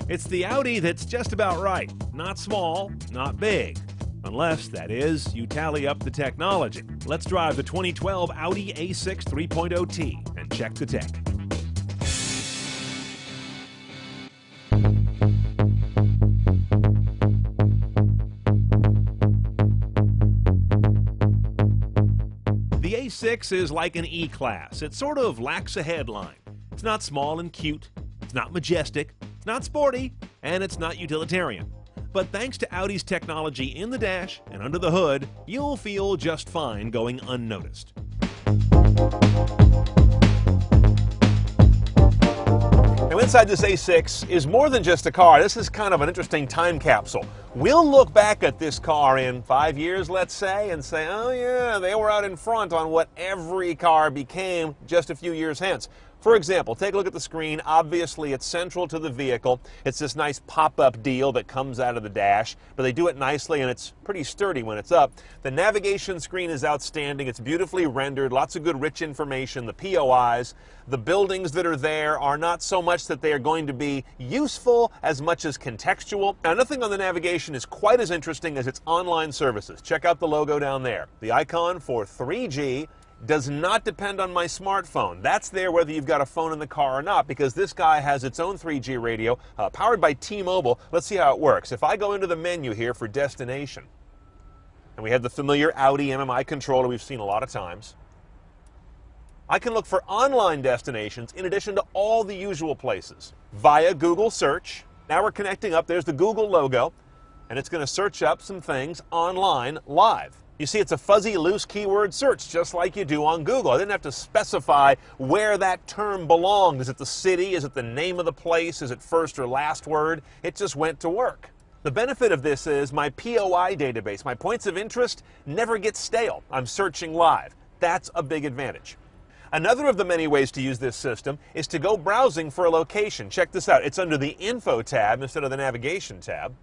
It's the Audi that's just about right. Not small, not big. Unless, that is, you tally up the technology. Let's drive the 2012 Audi A6 3.0T and check the tech. The A6 is like an E-Class. It sort of lacks a headline. It's not small and cute. It's not majestic. It's not sporty. And it's not utilitarian. But thanks to Audi's technology in the dash and under the hood, you'll feel just fine going unnoticed. Now, inside this A6 is more than just a car. This is kind of an interesting time capsule. We'll look back at this car in 5 years, let's say, and say, oh yeah, they were out in front on what every car became just a few years hence. For example, take a look at the screen. Obviously, it's central to the vehicle. It's this nice pop-up deal that comes out of the dash, but they do it nicely, and it's pretty sturdy when it's up. The navigation screen is outstanding. It's beautifully rendered, lots of good, rich information, the POIs. The buildings that are there are not so much that they are going to be useful as much as contextual. Now, nothing on the navigation is quite as interesting as its online services. Check out the logo down there. The icon for 3G does not depend on my smartphone. That's there whether you've got a phone in the car or not, because this guy has its own 3G radio powered by T-Mobile. Let's see how it works. If I go into the menu here for destination, and we have the familiar Audi MMI controller we've seen a lot of times, I can look for online destinations in addition to all the usual places via Google search. Now we're connecting up. There's the Google logo, and it's going to search up some things online live. You see, it's a fuzzy, loose keyword search, just like you do on Google. I didn't have to specify where that term belonged. Is it the city? Is it the name of the place? Is it first or last word? It just went to work. The benefit of this is my POI database, my points of interest, never gets stale. I'm searching live. That's a big advantage. Another of the many ways to use this system is to go browsing for a location. Check this out. It's under the Info tab instead of the Navigation tab.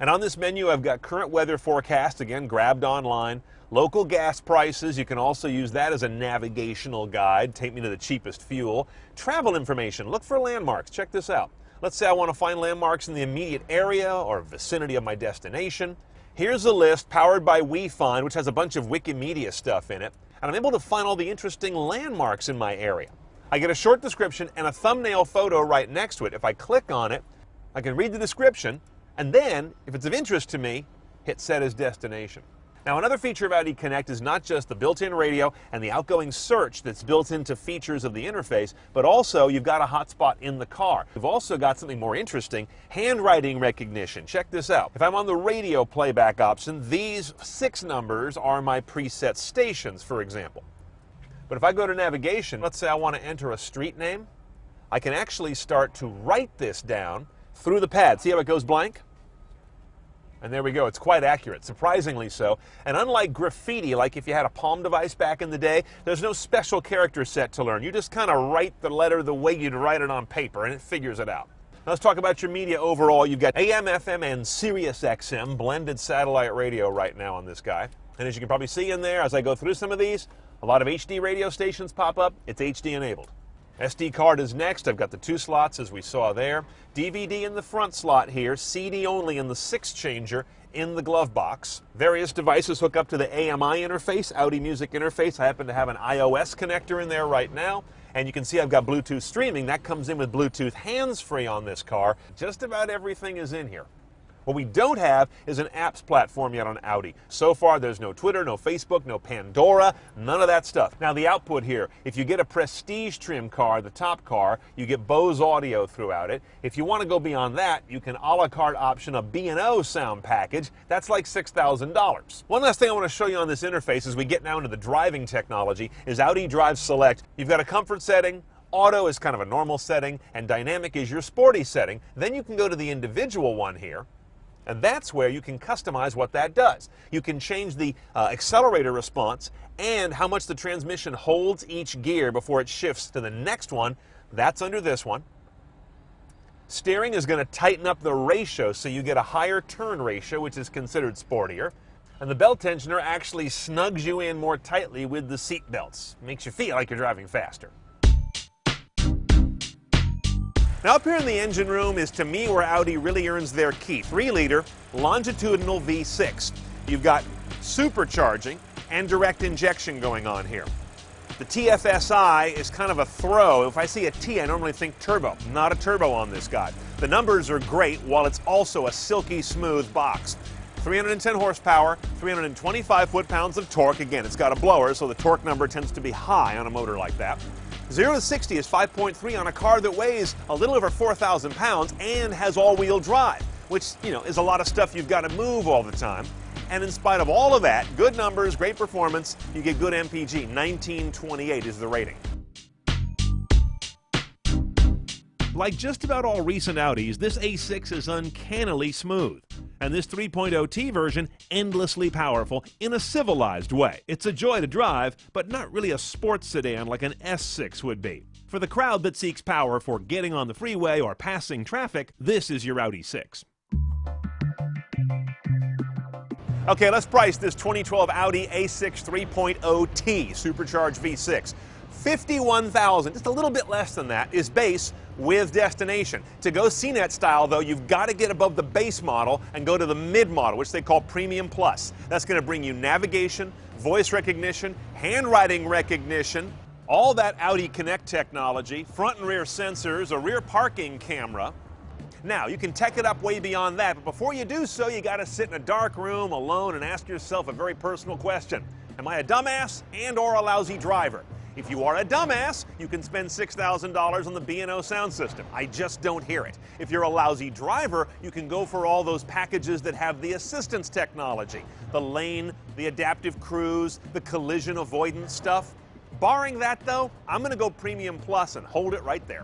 And on this menu, I've got current weather forecast, again, grabbed online, local gas prices. You can also use that as a navigational guide, take me to the cheapest fuel. Travel information, look for landmarks. Check this out. Let's say I want to find landmarks in the immediate area or vicinity of my destination. Here's a list powered by WeFind, which has a bunch of Wikimedia stuff in it. And I'm able to find all the interesting landmarks in my area. I get a short description and a thumbnail photo right next to it. If I click on it, I can read the description. And then, if it's of interest to me, hit Set as Destination. Now, another feature of Audi Connect is not just the built-in radio and the outgoing search that's built into features of the interface, but also you've got a hotspot in the car. You've also got something more interesting, handwriting recognition. Check this out. If I'm on the radio playback option, these 6 numbers are my preset stations, for example. But if I go to navigation, let's say I want to enter a street name, I can actually start to write this down through the pad. See how it goes blank? And there we go. It's quite accurate, surprisingly so. And unlike graffiti, like if you had a Palm device back in the day, there's no special character set to learn. You just kind of write the letter the way you'd write it on paper, and it figures it out. Now let's talk about your media overall. You've got AM, FM, and Sirius XM, blended satellite radio right now on this guy. And as you can probably see in there, as I go through some of these, a lot of HD radio stations pop up. It's HD enabled. SD card is next. I've got the 2 slots as we saw there. DVD in the front slot here. CD only in the 6 changer in the glove box. Various devices hook up to the AMI interface, Audi Music interface. I happen to have an iOS connector in there right now. And you can see I've got Bluetooth streaming. That comes in with Bluetooth hands-free on this car. Just about everything is in here. What we don't have is an apps platform yet on Audi. So far, there's no Twitter, no Facebook, no Pandora, none of that stuff. Now, the output here, if you get a Prestige trim car, the top car, you get Bose audio throughout it. If you want to go beyond that, you can a la carte option a B&O sound package. That's like $6,000. One last thing I want to show you on this interface as we get now into the driving technology is Audi Drive Select. You've got a comfort setting. Auto is kind of a normal setting, and dynamic is your sporty setting. Then you can go to the individual one here. And that's where you can customize what that does. You can change the accelerator response and how much the transmission holds each gear before it shifts to the next one. That's under this one. Steering is going to tighten up the ratio so you get a higher turn ratio, which is considered sportier. And the belt tensioner actually snugs you in more tightly with the seat belts. Makes you feel like you're driving faster. Now up here in the engine room is, to me, where Audi really earns their keep. 3-liter longitudinal V6. You've got supercharging and direct injection going on here. The TFSI is kind of a throw. If I see a T, I normally think turbo. Not a turbo on this guy. The numbers are great, while it's also a silky smooth box. 310 horsepower, 325 foot-pounds of torque. Again, it's got a blower, so the torque number tends to be high on a motor like that. 0 to 60 is 5.3 on a car that weighs a little over 4,000 pounds and has all-wheel drive, which, is a lot of stuff you've got to move all the time. And in spite of all of that, good numbers, great performance, you get good MPG. 1928 is the rating. Like just about all recent Audis, this A6 is uncannily smooth. And this 3.0T version, endlessly powerful in a civilized way. It's a joy to drive, but not really a sports sedan like an S6 would be. For the crowd that seeks power for getting on the freeway or passing traffic, this is your Audi 6. Okay, let's price this 2012 Audi A6 3.0T supercharged V6. $51,000, just a little bit less than that, is base with destination. To go CNET style, though, you've got to get above the base model and go to the mid model, which they call Premium Plus. That's going to bring you navigation, voice recognition, handwriting recognition, all that Audi Connect technology, front and rear sensors, a rear parking camera. Now, you can tech it up way beyond that, but before you do so, you got to sit in a dark room alone and ask yourself a very personal question. Am I a dumbass and or a lousy driver? If you are a dumbass, you can spend $6,000 on the B&O sound system. I just don't hear it. If you're a lousy driver, you can go for all those packages that have the assistance technology. The lane, the adaptive cruise, the collision avoidance stuff. Barring that, though, I'm going to go Premium Plus and hold it right there.